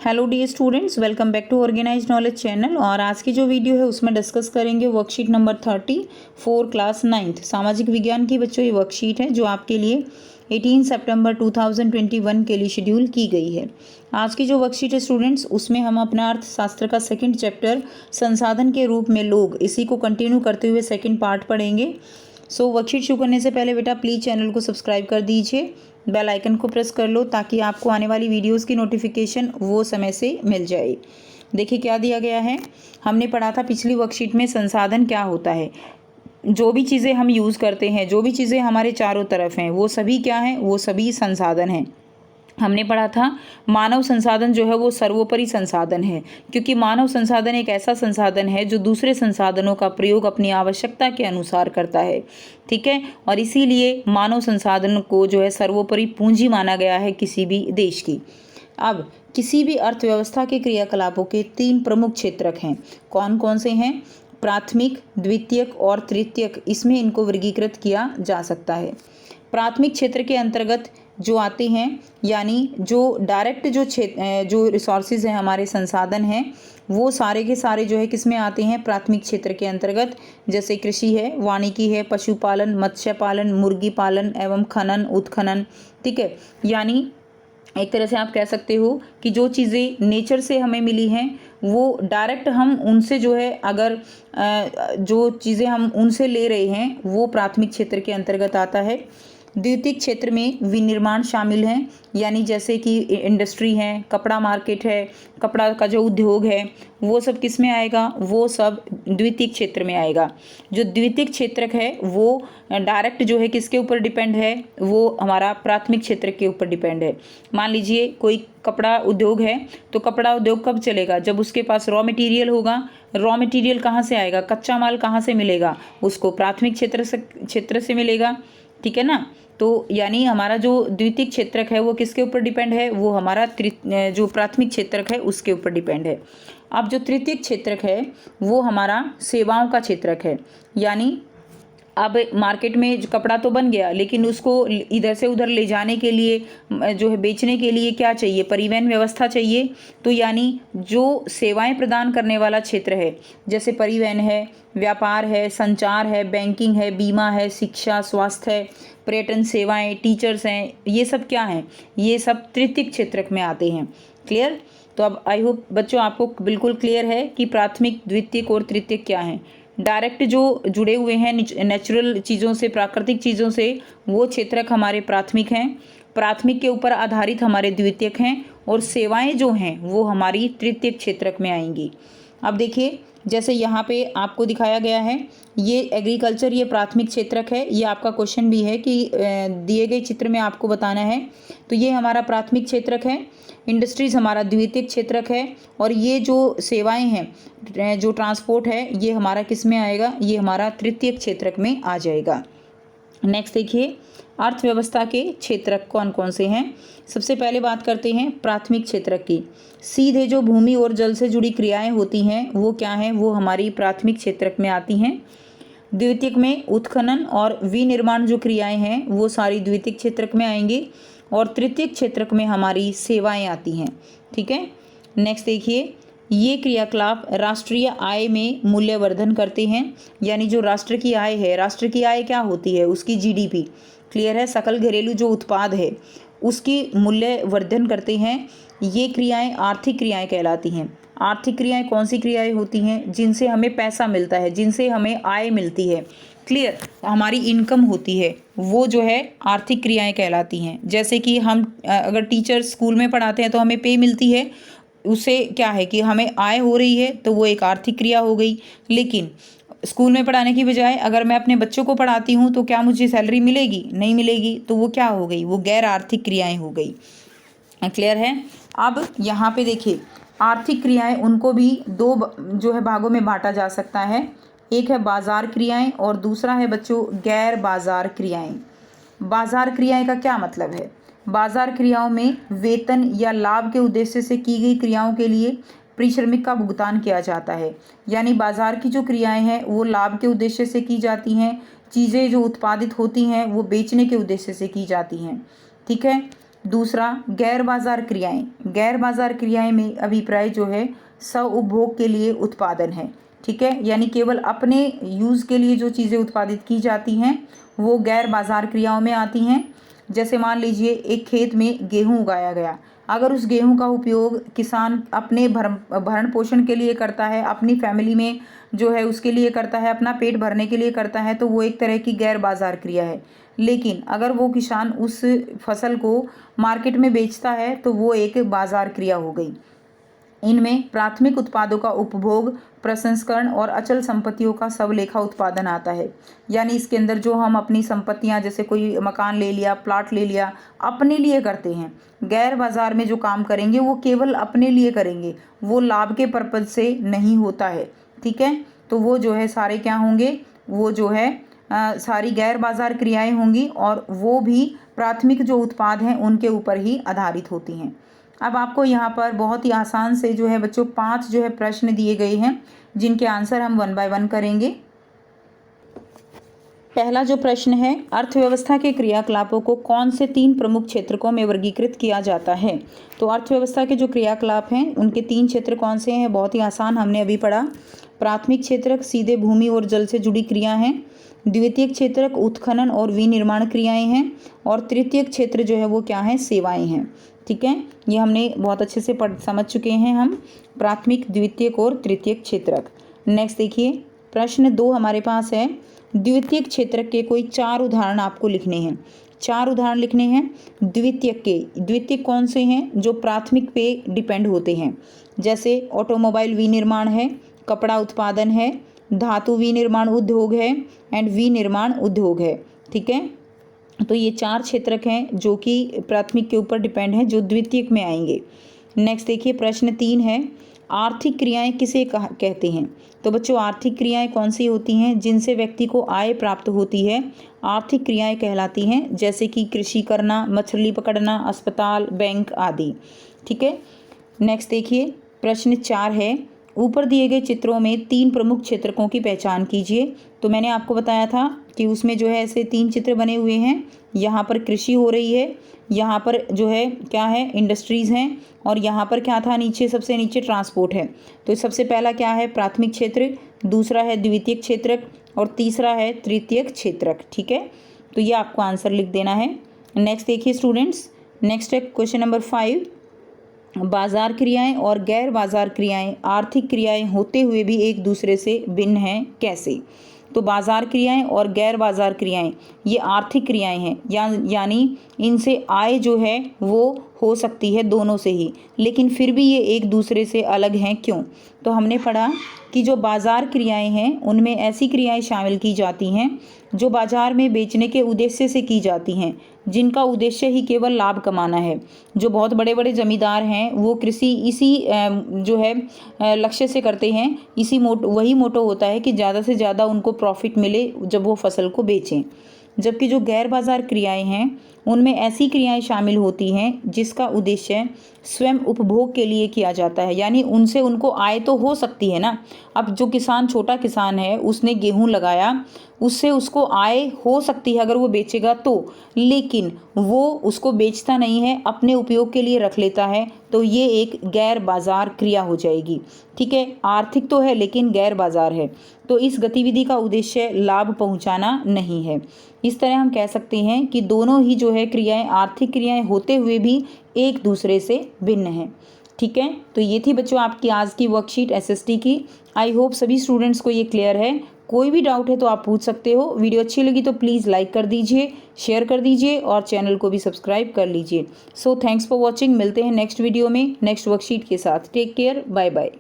Hello dear students, welcome back to organise knowledge channel. और आज की जो वीडियो है उसमें डिस्कस करेंगे वर्कशीट नंबर 34 क्लास 9th सामाजिक विज्ञान की बच्चों ये वर्कशीट है जो आपके लिए 18 सितंबर 2021 के लिए शेड्यूल की गई है। आज की जो वर्कशीट है स्टूडेंट्स, उसमें हम अपना अर्थशास्त्र का सेकंड चैप्टर संसाधन के रूप में लोग, इसी को कंटिन्यू करते हुए सेकंड पार्ट पढ़ेंगे। सो वर्कशीट शुरू करने से पहले बेटा प्लीज़ चैनल को सब्सक्राइब कर दीजिए, बेल आइकन को प्रेस कर लो ताकि आपको आने वाली वीडियोस की नोटिफिकेशन वो समय से मिल जाए। देखिए क्या दिया गया है। हमने पढ़ा था पिछली वर्कशीट में संसाधन क्या होता है। जो भी चीज़ें हम यूज़ करते हैं, जो भी चीज़ें हमारे चारों तरफ हैं, वो सभी क्या हैं, वो सभी संसाधन हैं। हमने पढ़ा था मानव संसाधन जो है वो सर्वोपरि संसाधन है, क्योंकि मानव संसाधन एक ऐसा संसाधन है जो दूसरे संसाधनों का प्रयोग अपनी आवश्यकता के अनुसार करता है। ठीक है, और इसीलिए मानव संसाधन को जो है सर्वोपरि पूंजी माना गया है किसी भी देश की। अब किसी भी अर्थव्यवस्था के क्रियाकलापों के 3 प्रमुख क्षेत्रक हैं। कौन कौन से हैं? प्राथमिक, द्वितीयक और तृतीयक, इसमें इनको वर्गीकृत किया जा सकता है। प्राथमिक क्षेत्र के अंतर्गत जो आते हैं, यानी जो डायरेक्ट जो रिसोर्सेज हैं, हमारे संसाधन हैं, वो सारे के सारे जो है किस में आते हैं? प्राथमिक क्षेत्र के अंतर्गत। जैसे कृषि है, वानिकी है, पशुपालन, मत्स्य पालन, मुर्गी पालन एवं खनन, उत्खनन। ठीक है, यानी एक तरह से आप कह सकते हो कि जो चीज़ें नेचर से हमें मिली हैं वो डायरेक्ट हम उनसे जो है, अगर जो चीज़ें हम उनसे ले रहे हैं वो प्राथमिक क्षेत्र के अंतर्गत आता है। द्वितीयक क्षेत्र में विनिर्माण शामिल हैं, यानी जैसे कि इंडस्ट्री है, कपड़ा मार्केट है, कपड़ा का जो उद्योग है, वो सब किस में आएगा? वो सब द्वितीयक क्षेत्र में आएगा। जो द्वितीयक क्षेत्रक है वो डायरेक्ट जो है किसके ऊपर डिपेंड है? वो हमारा प्राथमिक क्षेत्र के ऊपर डिपेंड है। मान लीजिए कोई कपड़ा उद्योग है, तो कपड़ा उद्योग कब चलेगा? जब उसके पास रॉ मटेरियल होगा। रॉ मटेरियल कहाँ से आएगा? कच्चा माल कहाँ से मिलेगा? उसको प्राथमिक क्षेत्र से मिलेगा। ठीक है ना। तो यानी हमारा जो द्वितीयक क्षेत्रक है वो किसके ऊपर डिपेंड है? वो हमारा जो प्राथमिक क्षेत्रक है उसके ऊपर डिपेंड है। अब जो तृतीयक क्षेत्रक है वो हमारा सेवाओं का क्षेत्रक है, यानी अब मार्केट में जो कपड़ा तो बन गया, लेकिन उसको इधर से उधर ले जाने के लिए जो है बेचने के लिए क्या चाहिए? परिवहन व्यवस्था चाहिए। तो यानी जो सेवाएं प्रदान करने वाला क्षेत्र है, जैसे परिवहन है, व्यापार है, संचार है, बैंकिंग है, बीमा है, शिक्षा, स्वास्थ्य है, पर्यटन सेवाएं, टीचर्स हैं, ये सब क्या हैं? ये सब तृतीयक क्षेत्रक में आते हैं। क्लियर? तो अब आई होप बच्चों आपको बिल्कुल क्लियर है कि प्राथमिक, द्वितीयक और तृतीयक क्या हैं। डायरेक्ट जो जुड़े हुए हैं नेचुरल चीज़ों से, प्राकृतिक चीज़ों से, वो क्षेत्रक हमारे प्राथमिक हैं। प्राथमिक के ऊपर आधारित हमारे द्वितीयक हैं, और सेवाएं जो हैं वो हमारी तृतीयक क्षेत्रक में आएंगी। अब देखिए जैसे यहाँ पे आपको दिखाया गया है, ये एग्रीकल्चर, ये प्राथमिक क्षेत्रक है। ये आपका क्वेश्चन भी है कि दिए गए चित्र में आपको बताना है। तो ये हमारा प्राथमिक क्षेत्रक है। इंडस्ट्रीज़ हमारा द्वितीयक क्षेत्रक है, और ये जो सेवाएं हैं, जो ट्रांसपोर्ट है, ये हमारा किस में आएगा? ये हमारा तृतीयक क्षेत्रक में आ जाएगा। नेक्स्ट देखिए अर्थव्यवस्था के क्षेत्रक कौन कौन से हैं। सबसे पहले बात करते हैं प्राथमिक क्षेत्रक की। सीधे जो भूमि और जल से जुड़ी क्रियाएं होती हैं वो क्या हैं? वो हमारी प्राथमिक क्षेत्रक में आती हैं। द्वितीयक में उत्खनन और विनिर्माण जो क्रियाएं हैं वो सारी द्वितीयक क्षेत्रक में आएंगी, और तृतीयक क्षेत्रक में हमारी सेवाएं आती हैं। ठीक है, नेक्स्ट देखिए ये क्रियाकलाप राष्ट्रीय आय में मूल्यवर्धन करते हैं, यानी जो राष्ट्र की आय है, राष्ट्र की आय क्या होती है? उसकी जीडीपी। क्लियर है, सकल घरेलू जो उत्पाद है उसकी मूल्यवर्धन करते हैं। ये क्रियाएं आर्थिक क्रियाएं कहलाती हैं। आर्थिक क्रियाएं कौन सी क्रियाएं होती हैं? जिनसे हमें पैसा मिलता है, जिनसे हमें आय मिलती है। क्लियर, हमारी इनकम होती है, वो जो है आर्थिक क्रियाएं कहलाती हैं। जैसे कि हम अगर टीचर स्कूल में पढ़ाते हैं तो हमें पे मिलती है, उससे क्या है कि हमें आय हो रही है, तो वो एक आर्थिक क्रिया हो गई। लेकिन स्कूल में पढ़ाने की बजाय अगर मैं अपने बच्चों को पढ़ाती हूँ तो क्या मुझे सैलरी मिलेगी? नहीं मिलेगी। तो वो क्या हो गई? वो गैर आर्थिक क्रियाएं हो गई। क्लियर है? अब यहाँ पे देखिए आर्थिक क्रियाएं, उनको भी दो जो है भागों में बांटा जा सकता है। एक है बाजार क्रियाएं और दूसरा है बच्चों गैर बाजार क्रियाएं। बाजार क्रियाएं का क्या मतलब है? बाजार क्रियाओं में वेतन या लाभ के उद्देश्य से की गई क्रियाओं के लिए परिश्रमिक का भुगतान किया जाता है। यानी बाजार की जो क्रियाएं हैं वो लाभ के उद्देश्य से की जाती हैं। चीज़ें जो उत्पादित होती हैं वो बेचने के उद्देश्य से की जाती हैं। ठीक है, दूसरा गैर बाजार क्रियाएं। गैर बाजार क्रियाएं में अभिप्राय जो है स्व उपभोग के लिए उत्पादन है, ठीक है, यानी केवल अपने यूज़ के लिए जो चीज़ें उत्पादित की जाती हैं वो गैर बाजार क्रियाओं में आती हैं। जैसे मान लीजिए एक खेत में गेहूँ उगाया गया, अगर उस गेहूँ का उपयोग किसान अपने भरण पोषण के लिए करता है, अपनी फैमिली में जो है उसके लिए करता है, अपना पेट भरने के लिए करता है, तो वो एक तरह की गैर बाजार क्रिया है। लेकिन अगर वो किसान उस फसल को मार्केट में बेचता है तो वो एक बाजार क्रिया हो गई। इनमें प्राथमिक उत्पादों का उपभोग, प्रसंस्करण और अचल संपत्तियों का सबलेखा उत्पादन आता है। यानी इसके अंदर जो हम अपनी संपत्तियां, जैसे कोई मकान ले लिया, प्लाट ले लिया, अपने लिए करते हैं। गैर बाजार में जो काम करेंगे वो केवल अपने लिए करेंगे, वो लाभ के पर्पज से नहीं होता है, ठीक है। तो वो जो है सारे क्या होंगे, वो जो है सारी गैर बाजार क्रियाएं होंगी और वो भी प्राथमिक जो उत्पाद हैं उनके ऊपर ही आधारित होती हैं। अब आपको यहाँ पर बहुत ही आसान से जो है बच्चों 5 जो है प्रश्न दिए गए हैं जिनके आंसर हम 1 बाय 1 करेंगे। पहला जो प्रश्न है, अर्थव्यवस्था के क्रियाकलापों को कौन से 3 प्रमुख क्षेत्रकों में वर्गीकृत किया जाता है। तो अर्थव्यवस्था के जो क्रियाकलाप हैं उनके 3 क्षेत्र कौन से हैं, बहुत ही आसान, हमने अभी पढ़ा। प्राथमिक क्षेत्रक सीधे भूमि और जल से जुड़ी क्रिया हैं, द्वितीयक क्षेत्रक उत्खनन और विनिर्माण क्रियाएं हैं, और तृतीयक क्षेत्र जो है वो क्या है, सेवाएं हैं, ठीक है। ये हमने बहुत अच्छे से समझ चुके हैं हम, प्राथमिक, द्वितीयक और तृतीयक क्षेत्रक। नेक्स्ट देखिए प्रश्न 2 हमारे पास है, द्वितीयक क्षेत्रक के कोई 4 उदाहरण आपको लिखने हैं। 4 उदाहरण लिखने हैं द्वितीयक के। द्वितीयक कौन से हैं, जो प्राथमिक पे डिपेंड होते हैं, जैसे ऑटोमोबाइल विनिर्माण है, कपड़ा उत्पादन है, धातु विनिर्माण उद्योग है एंड विनिर्माण उद्योग है, ठीक है। तो ये 4 क्षेत्रक हैं जो कि प्राथमिक के ऊपर डिपेंड हैं, जो द्वितीयक में आएंगे। नेक्स्ट देखिए प्रश्न 3 है, आर्थिक क्रियाएं किसे कहते हैं। तो बच्चों आर्थिक क्रियाएं कौन सी होती हैं, जिनसे व्यक्ति को आय प्राप्त होती है, आर्थिक क्रियाएं कहलाती हैं, जैसे कि कृषि करना, मछली पकड़ना, अस्पताल, बैंक आदि, ठीक है। नेक्स्ट देखिए प्रश्न 4 है, ऊपर दिए गए चित्रों में 3 प्रमुख क्षेत्रकों की पहचान कीजिए। तो मैंने आपको बताया था कि उसमें जो है ऐसे 3 चित्र बने हुए हैं, यहाँ पर कृषि हो रही है, यहाँ पर जो है क्या है, इंडस्ट्रीज़ हैं, और यहाँ पर क्या था, नीचे सबसे नीचे ट्रांसपोर्ट है। तो सबसे पहला क्या है, प्राथमिक क्षेत्र, दूसरा है द्वितीयक क्षेत्रक और तीसरा है तृतीयक क्षेत्रक, ठीक है। तो ये आपको आंसर लिख देना है। नेक्स्ट देखिए स्टूडेंट्स, नेक्स्ट है क्वेश्चन नंबर 5, बाजार क्रियाएं और गैर बाजार क्रियाएं आर्थिक क्रियाएं होते हुए भी एक दूसरे से भिन्न हैं, कैसे। तो बाजार क्रियाएं और गैर बाजार क्रियाएं ये आर्थिक क्रियाएं हैं, यानी इनसे आय जो है वो हो सकती है दोनों से ही, लेकिन फिर भी ये एक दूसरे से अलग हैं, क्यों। तो हमने पढ़ा कि जो बाजार क्रियाएं हैं उनमें ऐसी क्रियाएं शामिल की जाती हैं जो बाजार में बेचने के उद्देश्य से की जाती हैं, जिनका उद्देश्य ही केवल लाभ कमाना है। जो बहुत बड़े बड़े जमींदार हैं वो कृषि इसी जो है लक्ष्य से करते हैं, वही मोटो होता है कि ज़्यादा से ज़्यादा उनको प्रॉफिट मिले जब वो फसल को बेचें। जबकि जो गैर बाजार क्रियाएं हैं उनमें ऐसी क्रियाएं शामिल होती हैं जिसका उद्देश्य स्वयं उपभोग के लिए किया जाता है, यानी उनसे उनको आय तो हो सकती है ना। अब जो किसान, छोटा किसान है, उसने गेहूं लगाया, उससे उसको आय हो सकती है अगर वो बेचेगा तो, लेकिन वो उसको बेचता नहीं है, अपने उपयोग के लिए रख लेता है, तो ये एक गैर बाजार क्रिया हो जाएगी, ठीक है। आर्थिक तो है लेकिन गैर बाजार है, तो इस गतिविधि का उद्देश्य लाभ पहुंचाना नहीं है। इस तरह हम कह सकते हैं कि दोनों ही जो है क्रियाएं आर्थिक क्रियाएं होते हुए भी एक दूसरे से भिन्न हैं, ठीक है। तो ये थी बच्चों आपकी आज की वर्कशीट एसएसटी की। आई होप सभी स्टूडेंट्स को ये क्लियर है। कोई भी डाउट है तो आप पूछ सकते हो। वीडियो अच्छी लगी तो प्लीज़ लाइक कर दीजिए, शेयर कर दीजिए और चैनल को भी सब्सक्राइब कर लीजिए। So thanks for watching. मिलते हैं नेक्स्ट वीडियो में नेक्स्ट वर्कशीट के साथ। Take care, bye bye.